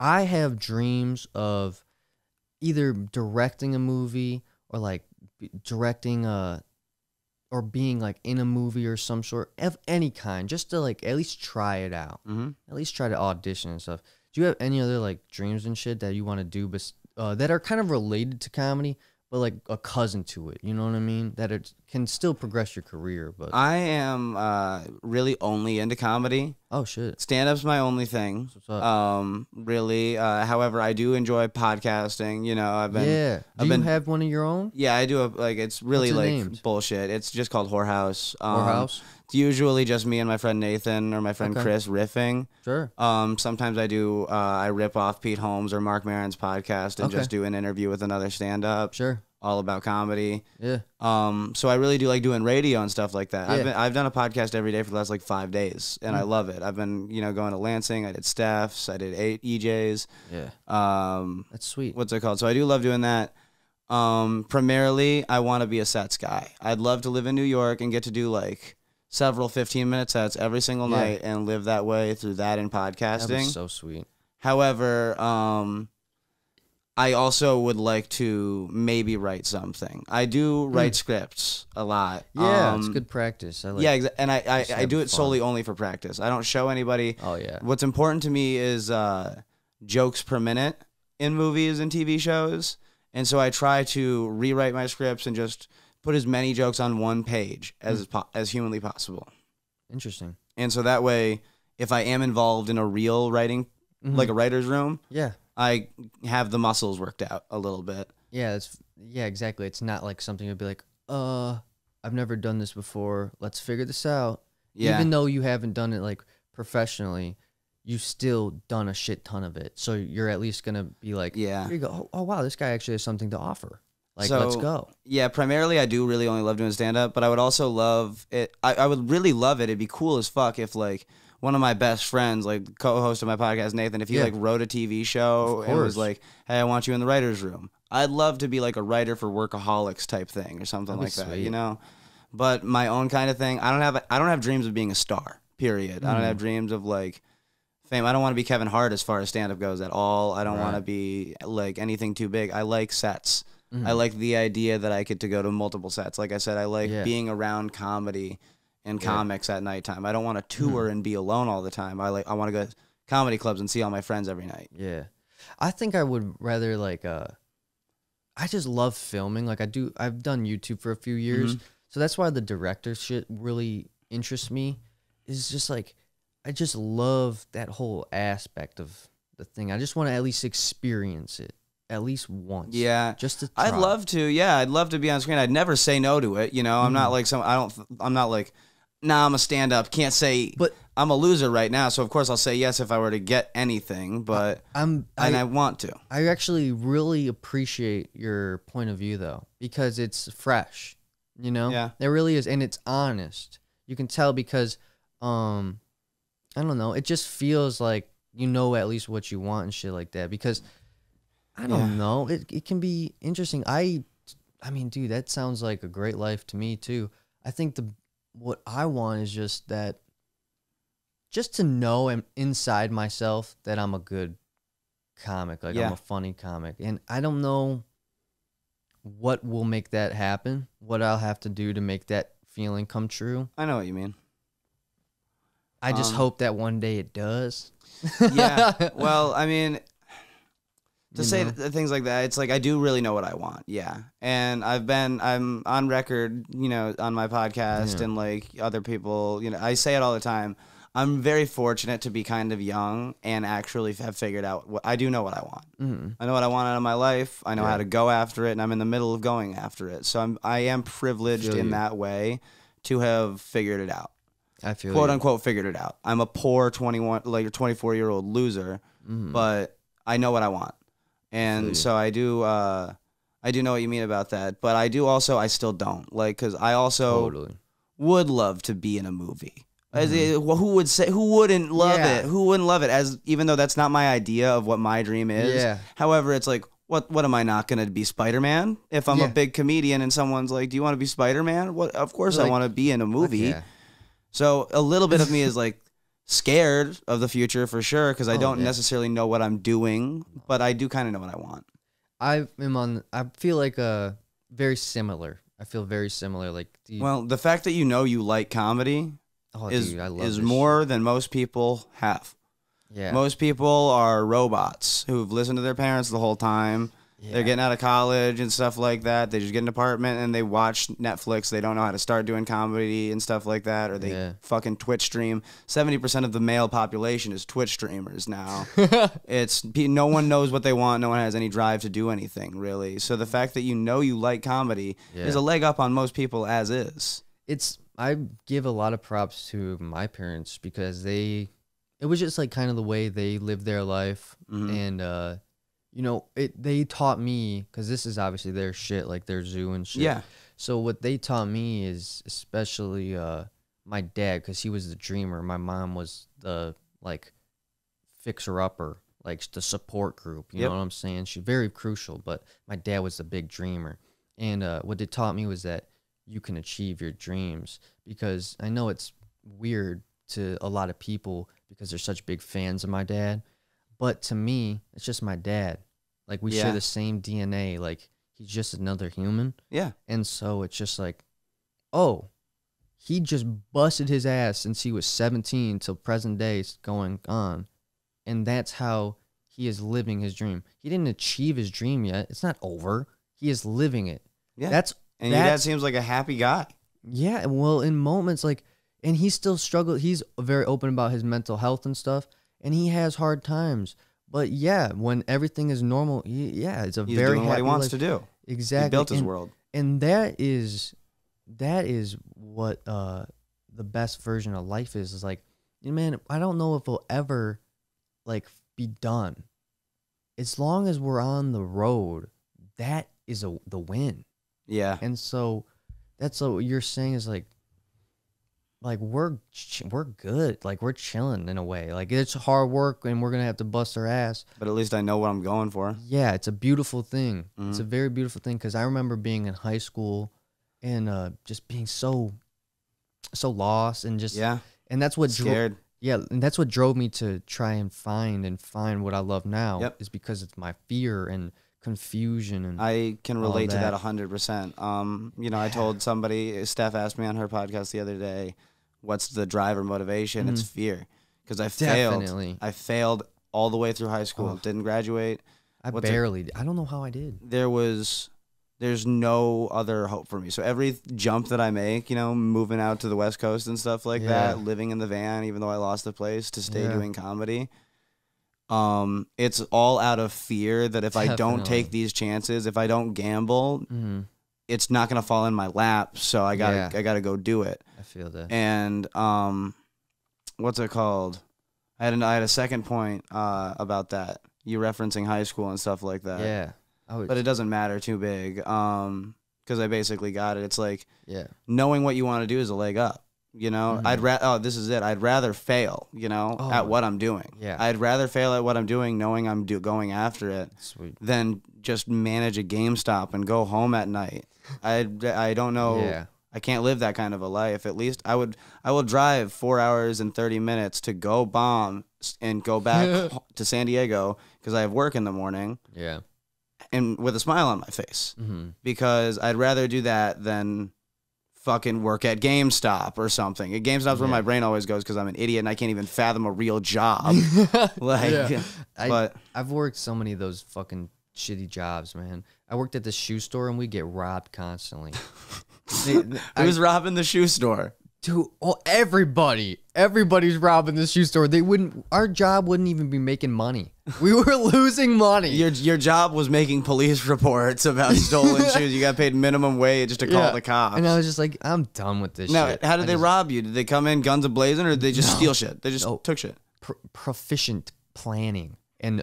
I have dreams of either directing a movie or like directing or being like in a movie or some sort of any kind, just to like at least try it out. At least try to audition and stuff. Do you have any other like dreams and shit that you want to do, but that are kind of related to comedy, but like a cousin to it? You know what I mean? That it can still progress your career. But I am really only into comedy. Oh shit, stand-up's my only thing. what's up? Really. However, I do enjoy podcasting. You know, I've been Do you have one of your own? Yeah, I do. Like, it's really What's it like named? bullshit. It's just called Whorehouse. Whorehouse? It's usually just me and my friend Nathan or my friend Okay. Chris riffing. Sure. Sometimes I do. I rip off Pete Holmes or Mark Maron's podcast and Okay. just do an interview with another stand-up. Sure. All about comedy. Yeah. So I really do like doing radio and stuff like that. Yeah. I've done a podcast every day for the last like 5 days, and I love it. I've been going to Lansing. I did Steph's. I did 8 EJs. Yeah. That's sweet. What's it called? So I do love doing that. Primarily, I want to be a sets guy. I'd love to live in New York and get to do like several 15-minute sets every single night and live that way through that and podcasting. That'd be so sweet. However, I also would like to maybe write something. I do write scripts a lot. Yeah, it's good practice. I like and I do it fun. solely only for practice. I don't show anybody. Oh yeah. What's important to me is jokes per minute in movies and TV shows. And so I try to rewrite my scripts and just put as many jokes on one page as humanly possible. Interesting. And so that way, if I am involved in a real writing, like a writer's room, Yeah. I have the muscles worked out a little bit. Yeah, exactly. It's not like something you'd be like, I've never done this before. Let's figure this out. Yeah. Even though you haven't done it like professionally, you've still done a shit ton of it. So you're at least gonna be like, Yeah. here you go. Oh wow, this guy actually has something to offer. Like, So, let's go. Yeah, primarily I do really only love doing stand-up, but I would also love it. I would really love it. It'd be cool as fuck if, like, one of my best friends, like, co-host of my podcast, Nathan, if he, like, wrote a TV show and was like, hey, I want you in the writer's room. I'd love to be, like, a writer for Workaholics type thing or something like that, you know? But my own kind of thing, I don't have dreams of being a star, period. I don't have dreams of, like, fame. I don't want to be Kevin Hart as far as stand-up goes at all. I don't want to be, like, anything too big. I like sets. I like the idea that I get to go to multiple sets. Like I said, I like being around comedy and comics at nighttime. I don't want to tour and be alone all the time. I want to go to comedy clubs and see all my friends every night. Yeah. I think I would rather like I just love filming. Like I've done YouTube for a few years. So that's why the director shit really interests me. Is just like I just love that whole aspect of the thing. I just want to at least experience it. At least once. Yeah. Just to try. I'd love to. Yeah, I'd love to be on screen. I'd never say no to it, you know. I'm not like I'm not like, nah, I'm a stand-up. Can't say But I'm a loser right now, so of course I'll say yes if I were to get anything, but I want to. I actually really appreciate your point of view though, because it's fresh, you know? Yeah. It really is, and it's honest. You can tell because I don't know, it just feels like you know at least what you want and shit like that, because I don't know. It can be interesting. I mean, dude, that sounds like a great life to me too. I think what I want is just to know inside myself that I'm a good comic, like I'm a funny comic. And I don't know what will make that happen, what I'll have to do to make that feeling come true. I know what you mean. I just hope that one day it does. Yeah. Well, I mean, to say things like that, it's like I do really know what I want. Yeah. And I'm on record, you know, on my podcast and like other people, you know, I say it all the time. I'm very fortunate to be kind of young and actually have figured out I do know what I want. I know what I want out of my life. I know how to go after it, and I'm in the middle of going after it. So I am privileged in that way to have figured it out. I feel quote unquote figured it out. I'm a poor 24-year-old loser, but I know what I want. And so I do know what you mean about that, but I still don't, like, because I also would love to be in a movie. Who wouldn't love it? Who wouldn't love it? Even though that's not my idea of what my dream is. Yeah. However, it's like, what am I not going to be Spider-Man? If I'm a big comedian and someone's like, do you want to be Spider-Man? Of course I want to be in a movie. So a little bit of me is like, scared of the future for sure because I don't yeah. necessarily know what I'm doing, but I do kind of know what I want. I feel like very similar. I feel very similar. Like well, the fact that you know you like comedy is more than most people have. Yeah. Most people are robots who've listened to their parents the whole time. Yeah. They're getting out of college and stuff like that. They just get an apartment and they watch Netflix. They don't know how to start doing comedy and stuff like that, or they fucking Twitch stream. 70% of the male population is Twitch streamers now. No one knows what they want. No one has any drive to do anything, really. So the fact that you know you like comedy is a leg up on most people as is. I give a lot of props to my parents because it was just like kind of the way they lived their life. And, you know, they taught me, because this is obviously their shit, like their zoo and shit. Yeah. So what they taught me is especially my dad, because he was the dreamer. My mom was the, like, fixer-upper, like the support group. You know what I'm saying? She's very crucial, but my dad was the big dreamer. And what they taught me was that you can achieve your dreams, because I know it's weird to a lot of people because they're such big fans of my dad. But to me, it's just my dad. Like, we share the same DNA. Like, he's just another human. Yeah. And so it's just like, oh, he just busted his ass since he was 17 till present day going on. And that's how he is living his dream. He didn't achieve his dream yet. It's not over. He is living it. Yeah. And your dad seems like a happy guy. Yeah. Well, in moments like, and he still struggles. He's very open about his mental health and stuff. And he has hard times, but yeah, when everything is normal, it's He's very doing happy what he wants to do. Exactly, he built his world, and that is what the best version of life is. Is like, man, I don't know if we'll ever like be done. As long as we're on the road, that is the win. Yeah, and so that's what you're saying is like we're good. Like, we're chilling in a way. Like, it's hard work and we're going to have to bust our ass. But at least I know what I'm going for. Yeah, it's a beautiful thing. It's a very beautiful thing, because I remember being in high school and just being so lost and just... Yeah. And that's what... Scared. And that's what drove me to try and find what I love now. Yep. Is because it's my fear and confusion. And I can relate to that 100%. You know, I told somebody, Steph asked me on her podcast the other day, what's the drive or motivation? It's fear. Because I failed. Definitely. I failed all the way through high school. Didn't graduate. I don't know how I did. There's no other hope for me. So every jump that I make, you know, moving out to the West Coast and stuff like that, living in the van, even though I lost the place to stay doing comedy, it's all out of fear that if I don't take these chances, if I don't gamble, it's not gonna fall in my lap. So I gotta go do it. I feel that. And what's it called? I had a second point about that. You referencing high school and stuff like that. Yeah. But it doesn't matter too big. Because I basically got it. It's like knowing what you want to do is a leg up. You know, this is it. I'd rather fail, you know, at what I'm doing. Yeah. I'd rather fail at what I'm doing, knowing I'm going after it, than just manage a GameStop and go home at night. I don't know. Yeah. I can't live that kind of a life. At least I will drive 4 hours and 30 minutes to go bomb and go back to San Diego because I have work in the morning. Yeah. And with a smile on my face, because I'd rather do that than fucking work at GameStop or something. At GameStop's where my brain always goes because I'm an idiot and I can't even fathom a real job. I've worked so many of those fucking shitty jobs, man. I worked at the shoe store and we get robbed constantly. Who's robbing the shoe store? Dude, everybody's robbing the shoe store. Our job wouldn't even be making money. We were losing money. Your job was making police reports about stolen shoes. You got paid minimum wage to call the cops. And I was just like, I'm done with this shit. How did they rob you? Did they come in guns a-blazing or did they just steal shit? They just took shit. Proficient planning and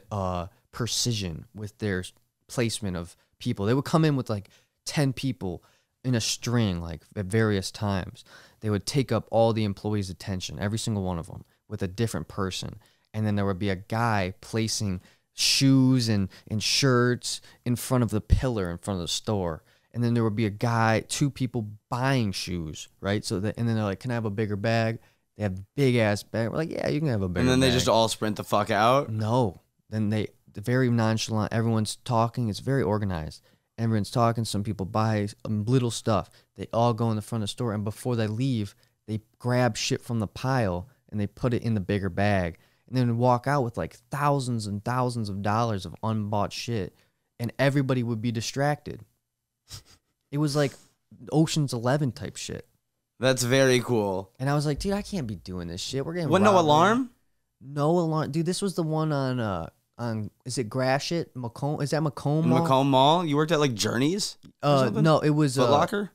precision with their placement of people. They would come in with like 10 people in a string, like at various times. They would take up all the employees' attention, every single one of them, with a different person. And then there would be a guy placing shoes and shirts in front of the pillar in front of the store. And then there would be a guy, 2 people buying shoes, right? And then they're like, can I have a bigger bag? They have big ass bag. We're like, yeah, you can have a bigger And then they bag. just all sprint the fuck out. No. Then they're very nonchalant. Everyone's talking. It's very organized. Everyone's talking. Some people buy little stuff. They all go in the front of the store, and before they leave, they grab shit from the pile and they put it in the bigger bag, and then walk out with like thousands and thousands of dollars of unbought shit, and everybody would be distracted. It was like Ocean's 11 type shit. That's very cool. And I was like, dude, I can't be doing this shit. We're getting What, no robbed, alarm? man. No alarm, dude. This was the one on is it Gratiot, Macomb? Is that Macomb Mall? Macomb Mall? You worked at like Journeys? No, it was Foot Locker?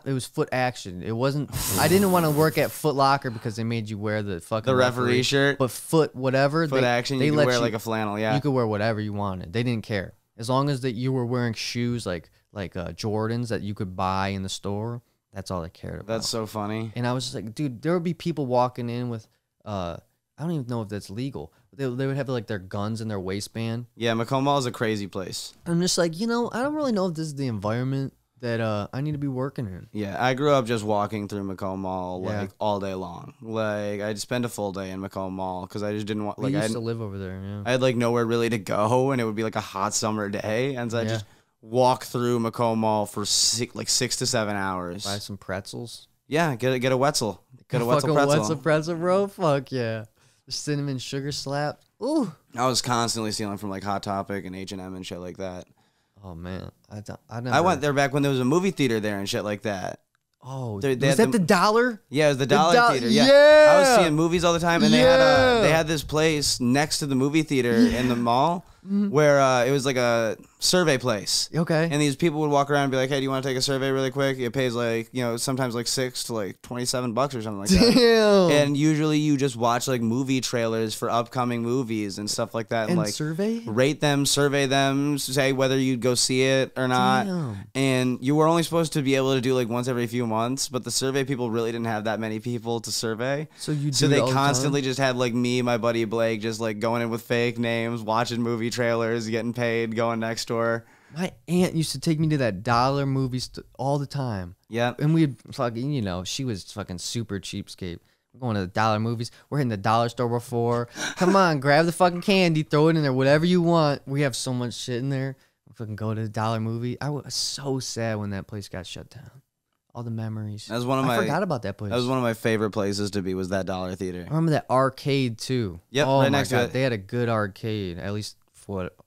It was FootAction. It wasn't. I didn't want to work at Foot Locker because they made you wear the fucking referee shirt. But whatever. FootAction, you could wear like a flannel. Yeah, you could wear whatever you wanted. They didn't care as long as that you were wearing shoes like Jordans that you could buy in the store. That's all they cared about. That's so funny. And I was just like, dude, there would be people walking in with I don't even know if that's legal. They would have like their guns in their waistband. Yeah, Macomb Mall is a crazy place. I'm just like, I don't really know if this is the environment that I need to be working in. Yeah, I grew up just walking through Macomb Mall like Yeah. all day long. Like I'd spend a full day in Macomb Mall because I just didn't want. We Like used to live over there. Yeah. I had like nowhere really to go, and it would be like a hot summer day, and so I just walk through Macomb Mall for 6 to 7 hours. Buy some pretzels. Yeah, get a Wetzel. Get a Wetzel pretzel. Wetzel pretzel, bro. Fuck yeah. The cinnamon sugar slap. Ooh. I was constantly stealing from like Hot Topic and H&M and shit like that. Oh man, I went there back when there was a movie theater there and shit like that. Oh, They was that the Dollar? Yeah, it was the Dollar Theater. Yeah. Yeah. I was seeing movies all the time, and they had this place next to the movie theater in the mall where it was like a survey place. Okay. And these people would walk around and be like, "Hey, do you want to take a survey really quick?" It pays like, sometimes like $6 to like $27 or something like that. Damn. And usually you just watch like movie trailers for upcoming movies and stuff like that, and like survey? rate them, survey them, say whether you'd go see it or not. Damn. And you were only supposed to be able to do like once every few months, but the survey people really didn't have that many people to survey. So they constantly just had like me, my buddy Blake, just like going in with fake names, watching movie trailers, getting paid, going next door. My aunt used to take me to that Dollar movies all the time. Yep. And we'd fucking, she was fucking super cheapskate. We're going to the Dollar movies. We're hitting the Dollar store before. Come on, grab the fucking candy, throw it in there, whatever you want. We have so much shit in there. We fucking go to the Dollar movie. I was so sad when that place got shut down. All the memories. That was I forgot about that place. That was one of my favorite places to be, was that Dollar Theater. I remember that arcade too. Yep, oh right my next to God. it. They had a good arcade, at least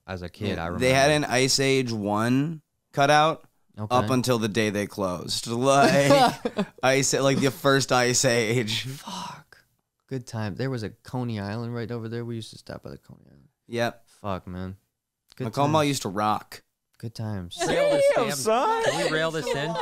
as a kid, I remember. They had an Ice Age 1 cutout up until the day they closed. Like, like the first Ice Age. Fuck. Good time. There was a Coney Island right over there. We used to stop by the Coney Island. Yep. Fuck, man. Good Macomb Mall times. used to rock. Good times. Damn, son. Can we rail this in?